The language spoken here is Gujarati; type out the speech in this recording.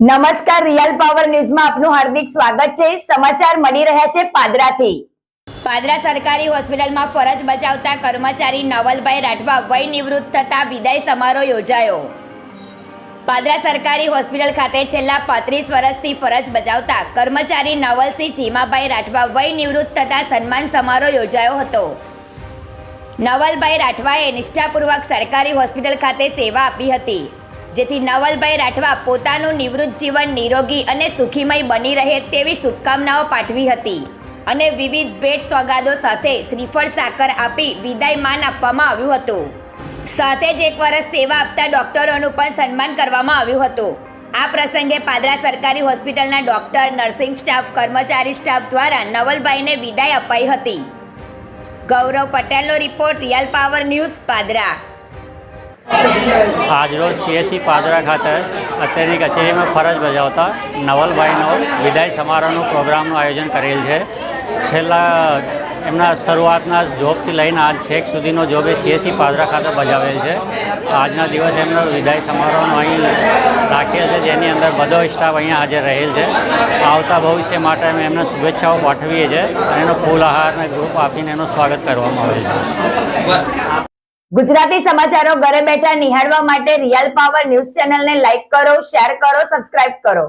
નમસ્કાર, રિયલ પાવર ન્યૂઝમાં આપનું હાર્દિક સ્વાગત છે। સમાચાર મળી રહ્યા છે પાદરાથી। પાદરા સરકારી હોસ્પિટલમાં ફરજ બજાવતા કર્મચારી નવલભાઈ રાઠવા વય નિવૃત્ત થતા વિદાય સમારોહ યોજાયો। પાદરા સરકારી હોસ્પિટલ ખાતે છેલ્લા 35 વર્ષથી ફરજ બજાવતા કર્મચારી નવલસિંહ ચીમાભાઈ રાઠવા વય નિવૃત્ત થતા સન્માન સમારોહ યોજાયો હતો। નવલભાઈ રાઠવાએ નિષ્ઠાપૂર્વક સરકારી હોસ્પિટલ ખાતે સેવા આપી હતી, જેથી નવલભાઈ રાઠવા પોતાનું નિવૃત્ત જીવન નિરોગી અને સુખીમય બની રહે તેવી શુભકામનાઓ પાઠવી હતી અને વિવિધ ભેટ સોગાદો સાથે શ્રીફળ સાકર આપી વિદાયમાન આપવામાં આવ્યું હતું। સાથે જ 1 વર્ષ સેવા આપતા ડોક્ટરોનું પણ સન્માન કરવામાં આવ્યું હતું। આ પ્રસંગે પાદરા સરકારી હોસ્પિટલના ડોક્ટર, નર્સિંગ સ્ટાફ, કર્મચારી સ્ટાફ દ્વારા નવલભાઈને વિદાય અપાઈ હતી। ગૌરવ પટેલનો report, real power news, Padra. આજરોજ CSC પાદરા ખાતે અત્યારની કચેરીમાં ફરજ બજાવતા નવલભાઈનો વિદાય સમારોહનું પ્રોગ્રામનું આયોજન કરેલ છે। છેલ્લા એમના શરૂઆતના જોબથી લઈને આજ છેક સુધીનો જોબ એ CSC પાદરા ખાતે બજાવેલ છે। આજના દિવસે એમનો વિદાય સમારોહનો અહીં રાખેલ છે, જેની અંદર બધો સ્ટાફ અહીંયા હાજર રહેલ છે। આવતા ભવિષ્ય માટે અમે એમને શુભેચ્છાઓ પાઠવીએ છીએ અને એનો ફૂલહાર અને ગ્રુપ આપીને એનું સ્વાગત કરવામાં આવે છે। ગુજરાતી સમાચારો ઘરે બેઠા નિહાળવા માટે રિયલ પાવર ન્યૂઝ ચેનલને લાઈક કરો, શેર કરો, સબસ્ક્રાઇબ કરો।